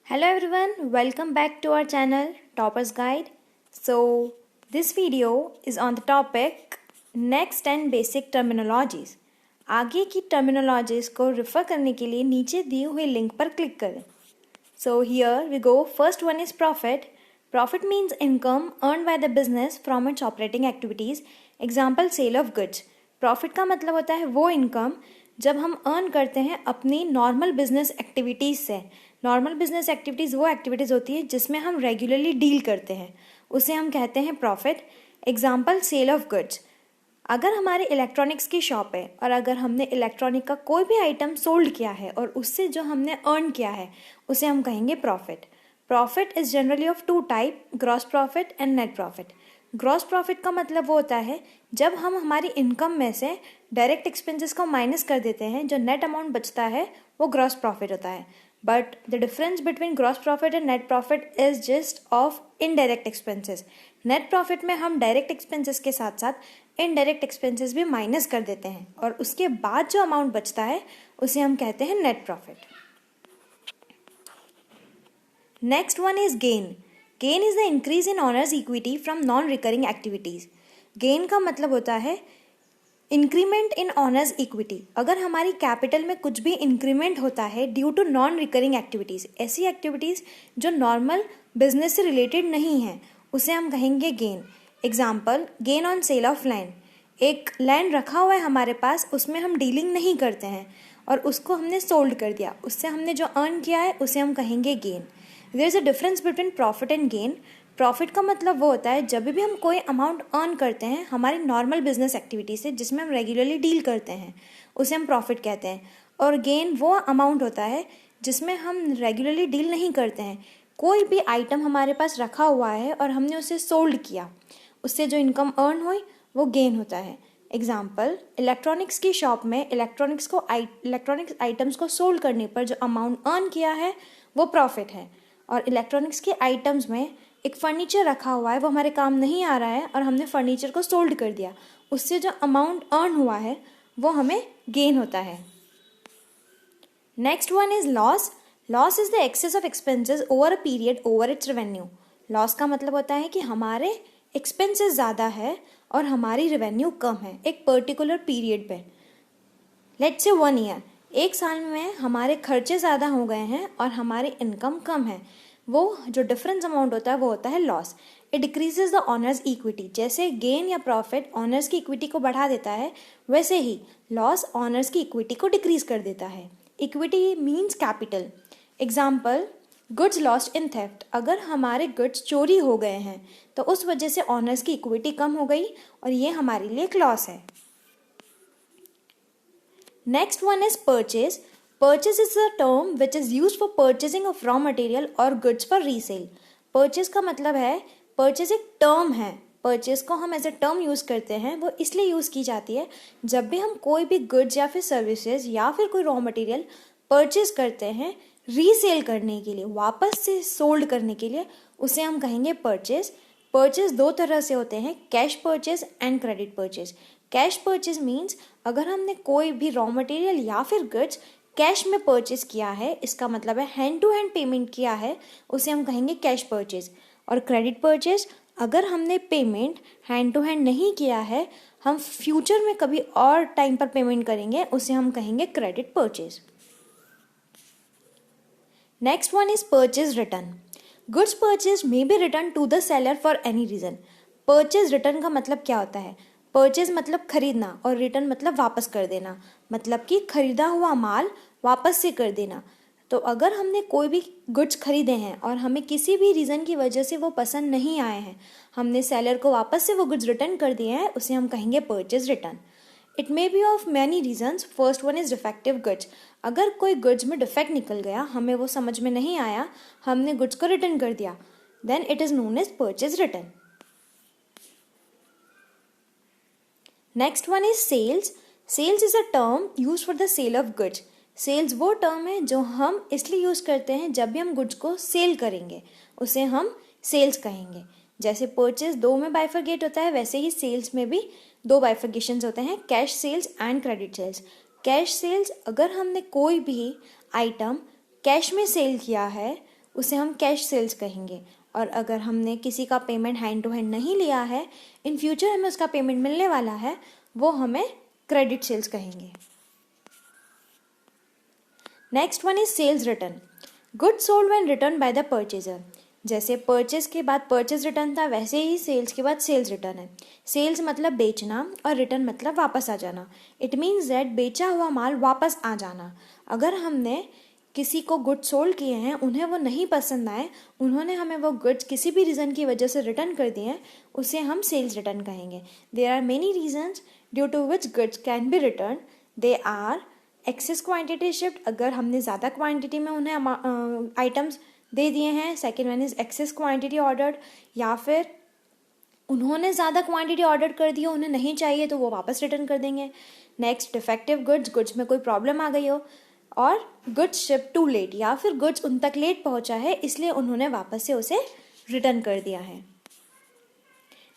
Hello everyone, welcome back to our channel Toppers Guide. So this video is on the topic Next and Basic Terminologies. आगे की terminologies को refer करने के लिए नीचे दिए हुए लिंक पर क्लिक करें. So here we go. First one is profit. Profit means income earned by the business from its operating activities. Example sale of goods. Profit का मतलब होता है वो income जब हम earn करते हैं अपनी normal business activities से. नॉर्मल बिजनेस एक्टिविटीज़ वो एक्टिविटीज़ होती है जिसमें हम रेगुलरली डील करते हैं, उसे हम कहते हैं profit. Example sale of goods. अगर हमारे इलेक्ट्रॉनिक्स की शॉप है और अगर हमने इलेक्ट्रॉनिक का कोई भी आइटम सोल्ड किया है और उससे जो हमने अर्न किया है उसे हम कहेंगे profit. Profit is generally of two type, gross profit and net profit. Gross profit का मतलब वो होता है जब हम हमारी इनकम में से डायरेक्ट एक्सपेंसेस को माइनस कर देते हैं, जो नेट अमाउंट बचता है वो ग्रॉस प्रॉफिट होता है. But the difference between gross profit and net profit is just of indirect expenses. Net profit में हम direct expenses के साथ साथ indirect expenses भी माइनस कर देते हैं और उसके बाद जो अमाउंट बचता है उसे हम कहते हैं net profit. Next one is gain. Gain is the increase in owner's equity from non-recurring activities. Gain का मतलब होता है इंक्रीमेंट इन ऑनर्स इक्विटी. अगर हमारी कैपिटल में कुछ भी इंक्रीमेंट होता है due to non recurring activities, ऐसी एक्टिविटीज़ जो नॉर्मल बिजनेस से रिलेटेड नहीं हैं, उसे हम कहेंगे gain. Example gain on sale of land. एक लैंड रखा हुआ है हमारे पास, उसमें हम डीलिंग नहीं करते हैं और उसको हमने सोल्ड कर दिया, उससे हमने जो अर्न किया है उसे हम कहेंगे gain. There is a difference between profit and gain. Profit का मतलब वो होता है जब भी हम कोई अमाउंट अर्न करते हैं हमारी नॉर्मल बिजनेस एक्टिविटी से जिसमें हम रेगुलरली डील करते हैं, उसे हम प्रॉफिट कहते हैं. और गेन वो अमाउंट होता है जिसमें हम रेगुलरली डील नहीं करते हैं. कोई भी आइटम हमारे पास रखा हुआ है और हमने उसे सोल्ड किया, उससे जो इनकम अर्न हुई वो गेन होता है. एग्जाम्पल इलेक्ट्रॉनिक्स की शॉप में इलेक्ट्रॉनिक्स आइटम्स को सोल्ड करने पर जो अमाउंट अर्न किया है वो प्रॉफिट है. और इलेक्ट्रॉनिक्स के आइटम्स में एक फर्नीचर रखा हुआ है, वो हमारे काम नहीं आ रहा है और हमने फर्नीचर को सोल्ड कर दिया, उससे जो अमाउंट अर्न हुआ है वो हमें गेन होता है. Next one is loss. Loss is the excess of expenses over a period over its revenue. Loss का मतलब होता है कि हमारे एक्सपेंसेस ज़्यादा है और हमारी रेवेन्यू कम है एक पर्टिकुलर पीरियड पे. Let's say 1 year. एक साल में हमारे खर्चे ज़्यादा हो गए हैं और हमारी इनकम कम है, वो जो डिफरेंस अमाउंट होता है वो होता है loss. It decreases the honours equity. जैसे गेन या प्रॉफिट ऑनर्स की इक्विटी को बढ़ा देता है, वैसे ही लॉस ऑनर्स की इक्विटी को डिक्रीज कर देता है. Equity means capital. Example goods lost in theft. अगर हमारे गुड्स चोरी हो गए हैं तो उस वजह से ऑनर्स की इक्विटी कम हो गई और ये हमारे लिए एक लॉस है. Next one is purchase. Purchase is a term which is used for purchasing of raw material or goods for resale. Purchase का मतलब है, purchase एक term है. Purchase को हम एज ए टर्म यूज़ करते हैं, वो इसलिए यूज़ की जाती है जब भी हम कोई भी गुड्स या फिर सर्विसेज या फिर कोई रॉ मटेरियल परचेज करते हैं रीसेल करने के लिए, वापस से सोल्ड करने के लिए, उसे हम कहेंगे परचेज. परचेज दो तरह से होते हैं, cash purchase and credit purchase. Cash purchase means अगर हमने कोई भी रॉ मटेरियल या फिर गुड्स कैश में परचेज किया है, इसका मतलब है हैंड टू हैंड पेमेंट किया है, उसे हम कहेंगे कैश परचेज. और क्रेडिट परचेज अगर हमने पेमेंट हैंड टू हैंड नहीं किया है, हम फ्यूचर में कभी और टाइम पर पेमेंट करेंगे, उसे हम कहेंगे credit purchase. Next one is purchase return. Goods purchase may be return to the seller for any reason. Purchase return का मतलब क्या होता है? परचेज मतलब खरीदना और रिटर्न मतलब वापस कर देना, मतलब कि खरीदा हुआ माल वापस से कर देना. तो अगर हमने कोई भी गुड्स खरीदे हैं और हमें किसी भी रीज़न की वजह से वो पसंद नहीं आए हैं, हमने सेलर को वापस से वो गुड्स रिटर्न कर दिए हैं, उसे हम कहेंगे purchase return. It may be of many reasons. First one is defective goods. अगर कोई गुड्स में डिफेक्ट निकल गया, हमें वो समझ में नहीं आया, हमने गुड्स को रिटर्न कर दिया, then it is known as purchase return. Next one is sales. Sales is a term use for the sale of goods. Sales वो टर्म है जो हम इसलिए यूज़ करते हैं जब भी हम गुड्स को सेल करेंगे, उसे हम सेल्स कहेंगे. जैसे परचेज दो में बाइफरगेट होता है, वैसे ही सेल्स में भी दो बाइफरगेशंस होते हैं, cash sales and credit sales. Cash sales अगर हमने कोई भी आइटम कैश में सेल किया है, उसे हम कैश सेल्स कहेंगे। और अगर हमने किसी का पेमेंट हैंड टू हैंड नहीं लिया है, इन फ्यूचर हमें उसका पेमेंट मिलने वाला है, वो हमें क्रेडिट सेल्स कहेंगे। Next one is sales return. Goods sold when return by the purchaser. जैसे परचेज के बाद परचेज रिटर्न था, वैसे ही सेल्स के बाद सेल्स रिटर्न है। सेल्स मतलब बेचना और रिटर्न मतलब वापस आ जाना। इट मीन्स दैट बेचा हुआ माल वापस आ जाना। अगर हमने किसी को गुड्स सोल्ड किए हैं, उन्हें वो नहीं पसंद आए, उन्होंने हमें वो गुड्स किसी भी रीज़न की वजह से रिटर्न कर दिए हैं, उसे हम सेल्स रिटर्न कहेंगे। There are many reasons due to which goods can be return. They are excess quantity shift, अगर हमने ज़्यादा क्वांटिटी में उन्हें आइटम्स दे दिए हैं। Second one is excess quantity ordered, या फिर उन्होंने ज़्यादा क्वांटिटी ऑर्डर कर दी हो, उन्हें नहीं चाहिए तो वो वापस रिटर्न कर देंगे। नेक्स्ट डिफेक्टिव गुड्स, गुड्स में कोई प्रॉब्लम आ गई हो, और गुड्स शिप टू लेट, या फिर गुड्स उन तक लेट पहुंचा है इसलिए उन्होंने वापस से उसे रिटर्न कर दिया है।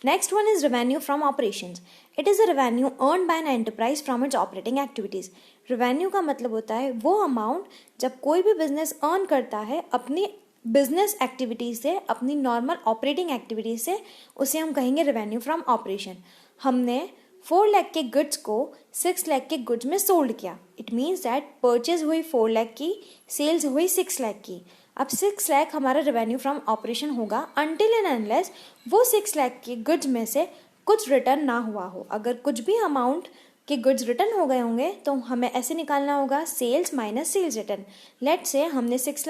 Next one is revenue from operations. It is a revenue earn by an enterprise from its operating activities. Revenue का मतलब होता है वो अमाउंट जब कोई भी बिजनेस अर्न करता है अपनी बिजनेस एक्टिविटी से, अपनी नॉर्मल ऑपरेटिंग एक्टिविटी से, उसे हम कहेंगे रेवेन्यू फ्रॉम ऑपरेशन। हमने 4 लाख के गुड्स को 6 लाख के गुड्स में सोल्ड किया। इट मीन्स दैट परचेज हुई 4 लाख की, सेल्स हुई 6 लाख की। अब 6 लाख हमारा रेवेन्यू फ्रॉम ऑपरेशन होगा अनटिल एंड अनलेस वो 6 लाख के गुड्स में से कुछ रिटर्न ना हुआ हो। अगर कुछ भी अमाउंट के गुड्स रिटर्न हो गए होंगे तो हमें ऐसे निकालना होगा sales minus sales return. Let say हमने 6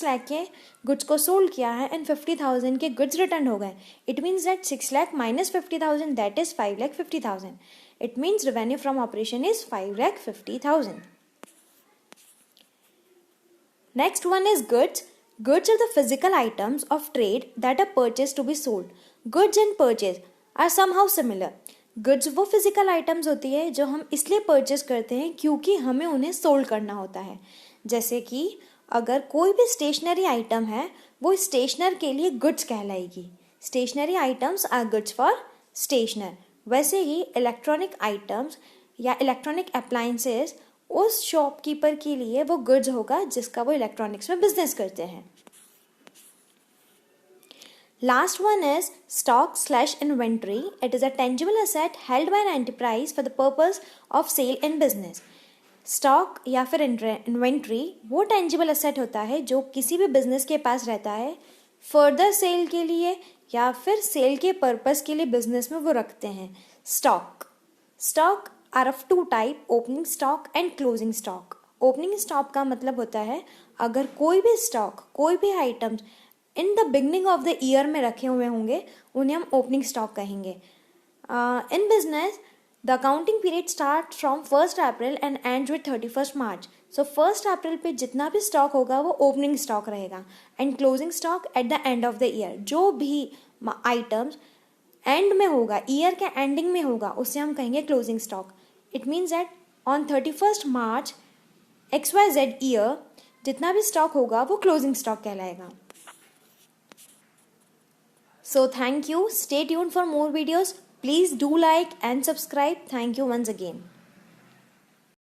लाख के गुड्स को सोल्ड किया है एंड 50,000 के गुड्स रिटर्न हो गए। It means that 6 lakh minus 50,000, that is 5,50,000। It means revenue from operation is 5,50,000। Next one is goods. Goods are the physical items of trade that are purchased to be sold. Goods and purchase are somehow similar. Goods वो physical items होती है जो हम इसलिए purchase करते हैं क्योंकि हमें उन्हें sold करना होता है। जैसे कि अगर कोई भी stationery item है, वो stationer के लिए goods कहलाएगी। Stationery items are goods for stationer. वैसे ही electronic items या electronic appliances उस शॉपकीपर के लिए वो गुड्स होगा जिसका वो इलेक्ट्रॉनिक्स में बिजनेस करते हैं। Last one is stock slash inventory. It is a tangible asset held by an enterprise for the purpose of sale in business. Stock या फिर इन्वेंट्री वो टेंजिबल एसेट होता है जो किसी भी बिजनेस के पास रहता है फर्दर सेल के लिए या फिर सेल के पर्पस के लिए बिजनेस में वो रखते हैं। Stock are of two type, opening stock and closing stock. Opening stock का मतलब होता है अगर कोई भी स्टॉक, कोई भी items in the beginning of the year में रखे हुए होंगे उन्हें हम ओपनिंग स्टॉक कहेंगे। In business the accounting period start from 1 April and and with 31 मार्च। सो 1 अप्रैल पे जितना भी स्टॉक होगा वो ओपनिंग स्टॉक रहेगा and closing stock at the end of the year. जो भी आइटम्स एंड में होगा, ईयर के एंडिंग में होगा, उसे हम कहेंगे closing stock. It means that on 31 March XYZ year जितना भी स्टॉक होगा वो क्लोजिंग स्टॉक कहलाएगा। So thank you, stay tuned for more videos, please do like and subscribe. Thank you once again.